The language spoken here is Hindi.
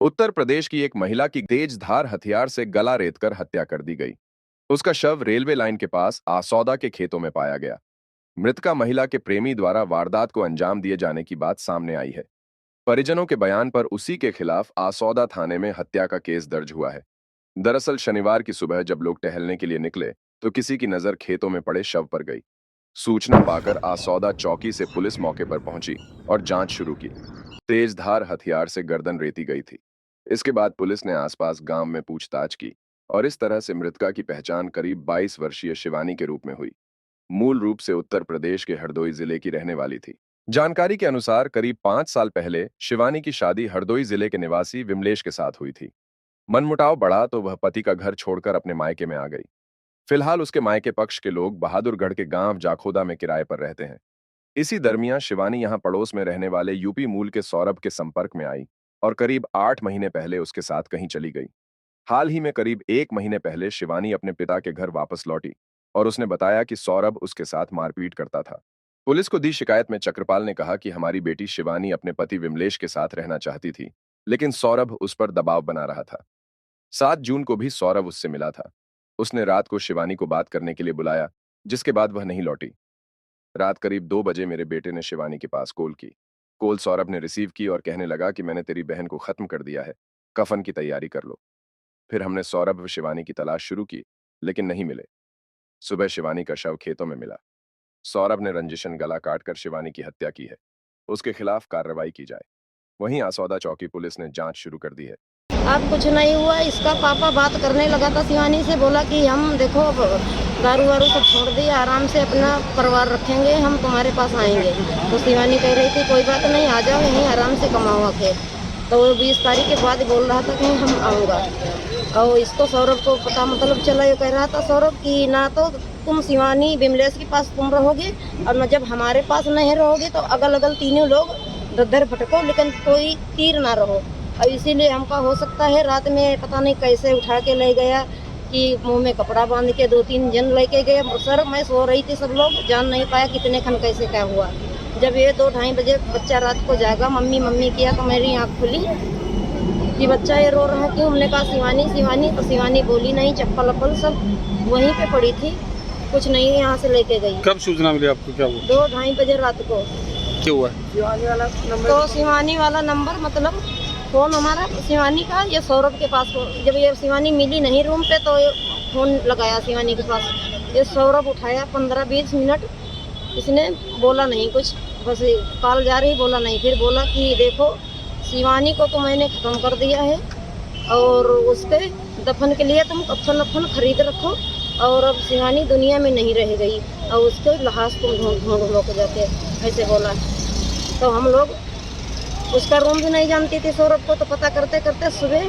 उत्तर प्रदेश की एक महिला की तेज धार हथियार से गला रेतकर हत्या कर दी गई। उसका शव रेलवे लाइन के पास आसौदा के खेतों में पाया गया। मृतका महिला के प्रेमी द्वारा वारदात को अंजाम दिए जाने की बात सामने आई है। परिजनों के बयान पर उसी के खिलाफ आसौदा थाने में हत्या का केस दर्ज हुआ है। दरअसल शनिवार की सुबह जब लोग टहलने के लिए निकले तो किसी की नजर खेतों में पड़े शव पर गई। सूचना पाकर आसौदा चौकी से पुलिस मौके पर पहुंची और जांच शुरू की। तेज धार हथियार से गर्दन रेती गई थी। इसके बाद पुलिस ने आसपास गांव में पूछताछ की और इस तरह से मृतका की पहचान करीब 22 वर्षीय शिवानी के रूप में हुई। मूल रूप से उत्तर प्रदेश के हरदोई जिले की रहने वाली थी। जानकारी के अनुसार करीब 5 साल पहले शिवानी की शादी हरदोई जिले के निवासी विमलेश के साथ हुई थी। मनमुटाव बढ़ा तो वह पति का घर छोड़कर अपने मायके में आ गई। फिलहाल उसके मायके पक्ष के लोग बहादुरगढ़ के गांव जाखोदा में किराए पर रहते हैं। इसी दरमियान शिवानी यहां पड़ोस में रहने वाले यूपी मूल के सौरभ के संपर्क में आई और करीब 8 महीने पहले उसके साथ कहीं चली गई। हाल ही में करीब 1 महीने पहले शिवानी अपने पिता के घर वापस लौटी और उसने बताया कि सौरभ उसके साथ मारपीट करता था। पुलिस को दी शिकायत में चक्रपाल ने कहा कि हमारी बेटी शिवानी अपने पति विमलेश के साथ रहना चाहती थी, लेकिन सौरभ उस पर दबाव बना रहा था। 7 जून को भी सौरभ उससे मिला था। उसने रात को शिवानी को बात करने के लिए बुलाया, जिसके बाद वह नहीं लौटी। रात करीब 2 बजे मेरे बेटे ने शिवानी के पास कॉल की। कॉल सौरभ ने रिसीव की और कहने लगा कि मैंने तेरी बहन को खत्म कर दिया है, कफन की तैयारी कर लो। फिर हमने सौरभ व शिवानी की तलाश शुरू की, लेकिन नहीं मिले। सुबह शिवानी का शव खेतों में मिला। सौरभ ने रंजिशन गला काटकर शिवानी की हत्या की है। उसके खिलाफ कार्रवाई की जाए। वहीं आसौदा चौकी पुलिस ने जांच शुरू कर दी है। अब कुछ नहीं हुआ। इसका पापा बात करने लगा था शिवानी से, बोला कि हम देखो दारू वारू सब छोड़ दिए, आराम से अपना परिवार रखेंगे, हम तुम्हारे पास आएंगे। तो शिवानी कह रही थी कोई बात नहीं, आ जाओ, यहीं आराम से कमाओ आके। तो वो 20 तारीख के बाद बोल रहा था कि हम आऊँगा। और इसको सौरभ को पता मतलब चला, ये कह रहा था सौरभ कि ना तो तुम शिवानी विमलेश के पास तुम रहोगे और न जब हमारे पास नहीं रहोगे तो अगल अगल तीनों लोग दर भटको, लेकिन कोई तीर ना रहो। और इसीलिए हमका हो सकता है रात में पता नहीं कैसे उठा के ले गया कि मुंह में कपड़ा बांध के 2-3 जन लेके गए। सर मैं सो रही थी, सब लोग जान नहीं पाया कितने खन कैसे क्या हुआ। जब ये 2-2:30 बजे बच्चा रात को जागा, मम्मी मम्मी किया तो मेरी आँख खुली कि बच्चा ये रो रहा क्यों। हमने कहा शिवानी शिवानी, तो शिवानी बोली नहीं। चप्पल अप्पल सब वहीं पे पड़ी थी, कुछ नहीं यहाँ से लेके गई। कब सूचना मिली आपको? क्या हुआ? 2-2:30 बजे रात को। क्या हुआ? शिवानी वाला नंबर, तो शिवानी वाला नंबर मतलब फ़ोन हमारा शिवानी का ये सौरभ के पास हो। जब ये शिवानी मिली नहीं रूम पे तो ये फ़ोन लगाया शिवानी के पास। ये सौरभ उठाया 15-20 मिनट, इसने बोला नहीं कुछ, बस कॉल जा रही, बोला नहीं। फिर बोला कि देखो शिवानी को तो मैंने ख़त्म कर दिया है और उसके दफन के लिए तुम कफन खरीद रखो और अब शिवानी दुनिया में नहीं रह गई और उसके लाश तुम ढूंढ लो के जाके, ऐसे बोला। तो हम लोग उसका रूम भी नहीं जानती थी सौरभ को, तो पता करते करते सुबह